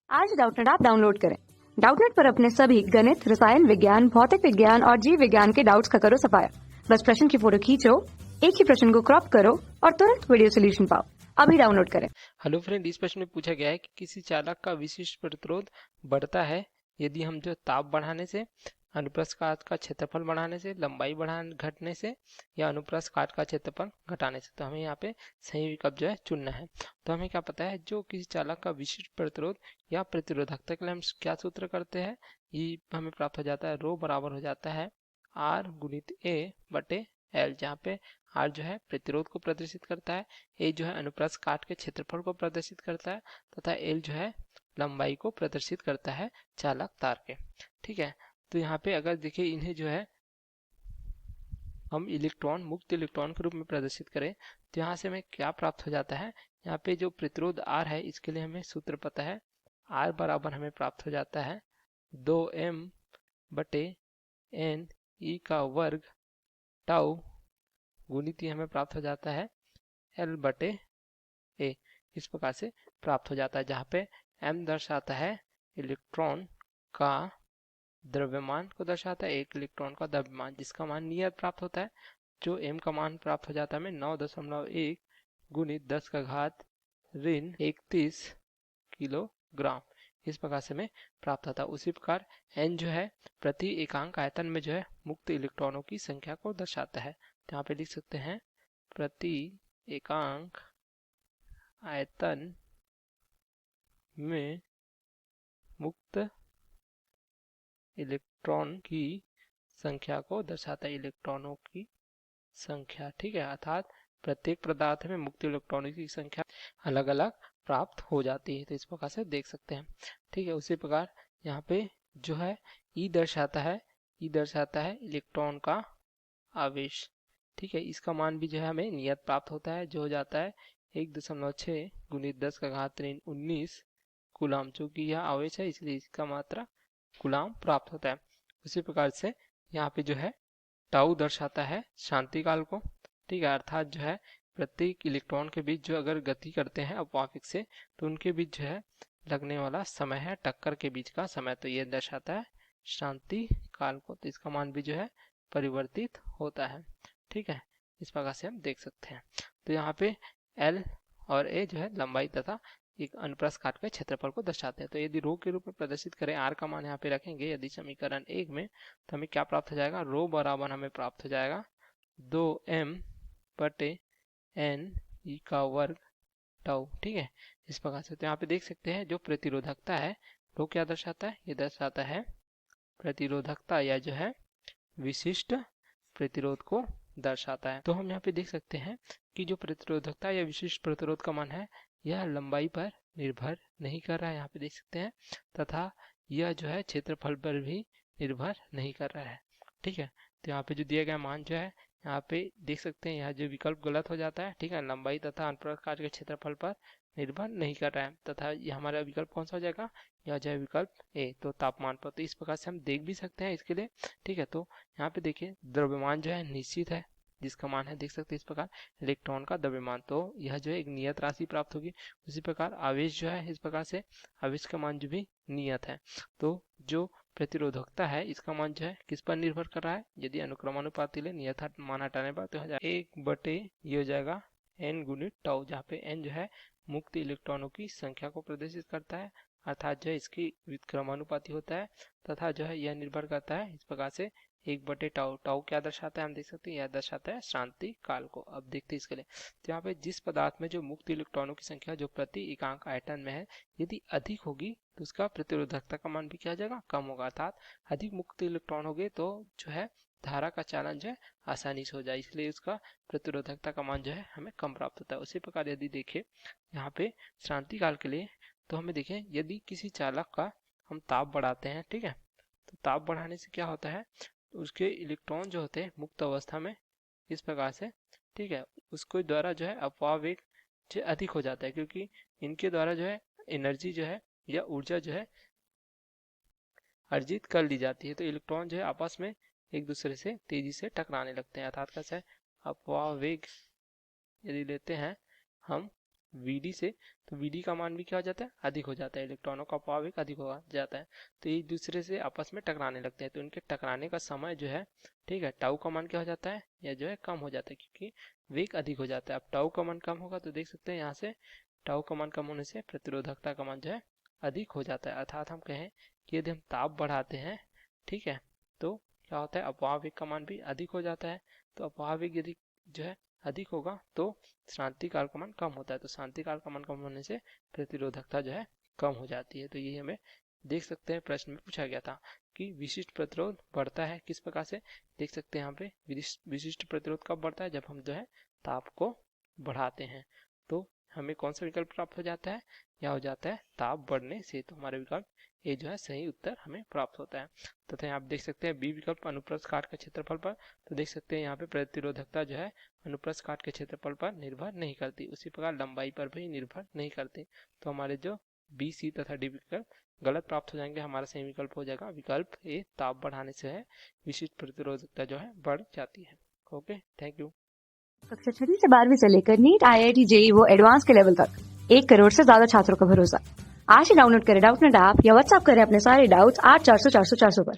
आज Doubtnut app download करें। Doubtnut पर अपने सभी गणित, रसायन विज्ञान, भौतिक विज्ञान और जीव विज्ञान के डाउट्स का करो सफाया। बस प्रश्न की फोटो खींचो, एक ही प्रश्न को क्रॉप करो और तुरंत वीडियो सोल्यूशन पाओ। अभी डाउनलोड करें। हेलो फ्रेंड, इस प्रश्न में पूछा गया है कि किसी चालक का विशिष्ट प्रतिरोध बढ़ता है यदि हम जो ताप बढ़ाने से, अनुप्रस्थ काट का क्षेत्रफल बढ़ाने से, लंबाई बढ़ाने घटने से या अनुप्रस्थ काट का क्षेत्रफल घटाने से। तो हमें यहाँ पे सही विकल्प जो है चुनना है। तो हमें क्या पता है, जो किसी चालक का विशिष्ट प्रतिरोध या प्रतिरोधकता के लिए हम क्या सूत्र करते हैं, ये हमें प्राप्त हो जाता है रो बराबर हो जाता है आर गुणित ए बटे एल, जहाँ पे आर जो है प्रतिरोध को प्रदर्शित करता है, ए जो है अनुप्रस्थ काट के क्षेत्रफल को प्रदर्शित करता है तथा एल जो है लंबाई को प्रदर्शित करता है चालक तार के। ठीक है, तो यहाँ पे अगर देखिए इन्हें जो है हम इलेक्ट्रॉन, मुक्त इलेक्ट्रॉन के रूप में प्रदर्शित करें तो यहाँ से हमें क्या प्राप्त हो जाता है, यहाँ पे जो प्रतिरोध आर है इसके लिए हमें सूत्र पता है। आर बराबर हमें प्राप्त हो जाता है 2m बटे एन ई का वर्ग टाउ गुणित हमें प्राप्त हो जाता है एल बटे ए। इस प्रकार से प्राप्त हो जाता है, जहाँ पे m दर्शाता है इलेक्ट्रॉन का द्रव्यमान को दर्शाता है, एक इलेक्ट्रॉन का द्रव्यमान जिसका मान नियत प्राप्त होता है। जो m का मान प्राप्त हो जाता है हमें 9.1 गुणित 10 का घात ऋण 31 किलोग्राम, इस प्रकार से हमें प्राप्त होता है। उसी प्रकार n जो है प्रति एकांक आयतन में जो है मुक्त इलेक्ट्रॉनों की संख्या को दर्शाता है। तो यहाँ पे लिख सकते हैं प्रति एकांक आयतन में मुक्त इलेक्ट्रॉन की संख्या को दर्शाता है, इलेक्ट्रॉनों की संख्या। ठीक है, अर्थात प्रत्येक पदार्थ में मुक्त इलेक्ट्रॉनों की संख्या अलग अलग प्राप्त हो जाती है। तो इस प्रकार से देख सकते हैं। ठीक है, उसी प्रकार यहाँ पे जो है ई दर्शाता है इलेक्ट्रॉन का आवेश। ठीक है, इसका मान भी जो है हमें नियत प्राप्त होता है, जो हो जाता है 1.6 गुणित 10 का घात ऋण 19 कूलाम। चूंकि यह आवेश है इसलिए इसका मात्रा कूलाम प्राप्त होता है। उसी प्रकार से यहाँ पे जो है टाउ दर्शाता है शांति काल को। ठीक है, अर्थात जो है प्रत्येक इलेक्ट्रॉन के बीच जो अगर गति करते हैं अपवाहिक से तो उनके बीच जो है लगने वाला समय है, टक्कर के बीच का समय, तो ये दर्शाता है शांति काल को। तो इसका मान भी जो है परिवर्तित होता है। ठीक है, इस प्रकार से हम देख सकते हैं। तो यहाँ पे एल और ए जो है लंबाई तथा एक अनुप्रस्थ काट के क्षेत्रफल को दर्शाते हैं। तो यदि रो के रूप में प्रदर्शित करें, आर का मान यहाँ पे रखेंगे यदि समीकरण 1 में, तो हमें क्या प्राप्त हो जाएगा, रो बराबर हमें प्राप्त हो जाएगा 2m बटे एन ई का वर्ग टाउ। ठीक है, इस प्रकार से। तो यहाँ पे देख सकते हैं जो प्रतिरोधकता है, रो क्या दर्शाता है, ये दर्शाता है प्रतिरोधकता या जो है विशिष्ट प्रतिरोध को दर्शाता है। तो हम यहाँ पे देख सकते हैं कि जो प्रतिरोधकता या विशिष्ट प्रतिरोध का मान है यह लंबाई पर निर्भर नहीं कर रहा है, यहाँ पे देख सकते हैं, तथा यह जो है क्षेत्रफल पर भी निर्भर नहीं कर रहा है। ठीक है, तो यहाँ पे जो दिया गया मान जो है यहाँ पे देख सकते हैं, यहाँ जो विकल्प गलत हो जाता है। ठीक है, लंबाई तथा अनुप्रस्थ काट के क्षेत्रफल पर निर्भर नहीं कर रहा है, तथा ये हमारा विकल्प कौन सा हो जाएगा, यह जो है विकल्प ए, तो तापमान पर। तो इस प्रकार से हम देख भी सकते हैं इसके लिए। ठीक है, तो यहाँ पे देखिए द्रव्यमान जो है निश्चित है, जिसका मान है देख सकते हैं इस प्रकार इलेक्ट्रॉन का द्रव्यमान, तो यह जो है एक नियत राशि प्राप्त होगी। उसी प्रकार आवेश जो है इस प्रकार से आवेश का मान जो भी नियत है। तो जो प्रतिरोधकता है इसका मान जो है किस पर निर्भर कर रहा है, यदि अनुक्रमानुपाती ले नियत मान हटाने पर तो 1/, ये हो जाएगा n गुणित टाउ, जहाँ पे n जो है मुक्त इलेक्ट्रॉनों की संख्या को प्रदर्शित करता है, अर्थात जो है इसकी व्युत्क्रमानुपाती होता है, तथा जो है यह निर्भर करता है इस प्रकार से 1/टाउ। टाउ क्या दर्शाता है हम देख सकते हैं, यह दर्शाता है शांति काल को। अब देखते हैं इसके लिए। तो यहाँ पे जिस पदार्थ में जो मुक्त इलेक्ट्रॉनों की संख्या जो प्रति एकांक आयतन में है यदि अधिक होगी तो उसका प्रतिरोधकता का मान भी क्या हो जाएगा, कम होगा, अर्थात अधिक मुक्त इलेक्ट्रॉन हो गए तो जो है धारा का चालन जो है आसानी से हो जाए, इसलिए उसका प्रतिरोधकता का मान जो है हमें कम प्राप्त होता है। उसी प्रकार यदि देखें यहाँ पे शांति काल के लिए, तो हमें देखें यदि किसी चालक का हम ताप बढ़ाते हैं, ठीक है, तो ताप बढ़ाने से क्या होता है, उसके इलेक्ट्रॉन जो होते हैं मुक्त अवस्था में इस प्रकार से, ठीक है, उसको द्वारा जो है अपवाह वेग जो अधिक हो जाता है, क्योंकि इनके द्वारा जो है एनर्जी जो है या ऊर्जा जो है अर्जित कर ली जाती है। तो इलेक्ट्रॉन जो है आपस में एक दूसरे से तेजी से टकराने लगते हैं, अर्थात कैसे अपवाह वेग यदि लेते हैं हम Vd से, तो Vd का मान भी क्या हो जाता है, अधिक हो जाता है, इलेक्ट्रॉनों का अपवाहक अधिक हो जाता है, तो एक दूसरे से आपस में टकराने लगते हैं, तो इनके टकराने का समय जो है, ठीक है, टाउ का मान क्या हो जाता है, या जो है कम हो जाता है, क्योंकि वेग अधिक हो जाता है। अब टाउ का मान कम होगा तो देख सकते हैं यहाँ से टाउ का मान कम होने से प्रतिरोधकता का मान जो है अधिक हो जाता है। अर्थात हम कहें कि यदि हम ताप बढ़ाते हैं, ठीक है, तो क्या होता है, अपवाह वेग का मान भी अधिक हो जाता है। तो अपवाह वेग यदि जो है अधिक होगा तो क्रांतिकाल का मान कम होता है, तो क्रांतिकाल का मान कम होने से प्रतिरोधकता जो है कम हो जाती है। तो ये हमें देख सकते हैं प्रश्न में पूछा गया था कि विशिष्ट प्रतिरोध बढ़ता है किस प्रकार से, देख सकते हैं यहाँ पे विशिष्ट प्रतिरोध कब बढ़ता है, जब हम जो है ताप को बढ़ाते हैं। तो हमें कौन सा विकल्प प्राप्त हो जाता है, यह हो जाता है ताप बढ़ने से, तो हमारे विकल्प ए जो है सही उत्तर हमें प्राप्त होता है। तथा यहाँ आप देख सकते हैं बी विकल्प अनुप्रस्थ काट के क्षेत्रफल पर, तो देख सकते हैं यहाँ पे प्रतिरोधकता जो है अनुप्रस्थ काट के क्षेत्रफल पर निर्भर नहीं करती, उसी प्रकार लंबाई पर भी निर्भर नहीं करती। तो हमारे जो बी, सी तथा डी विकल्प गलत प्राप्त हो जाएंगे, हमारा सही विकल्प हो जाएगा विकल्प ए, ताप बढ़ाने से है विशिष्ट प्रतिरोधकता जो है बढ़ जाती है। Okay, thank you. कक्षा 6 से 12वीं से लेकर नीट, IIT, JEE वो एडवांस के लेवल तक 1 करोड़ से ज्यादा छात्रों का भरोसा। आज ही डाउनलोड करें डाउटनेट ऐप या व्हाट्सएप करें अपने सारे डाउट्स 8400 400 400 पर।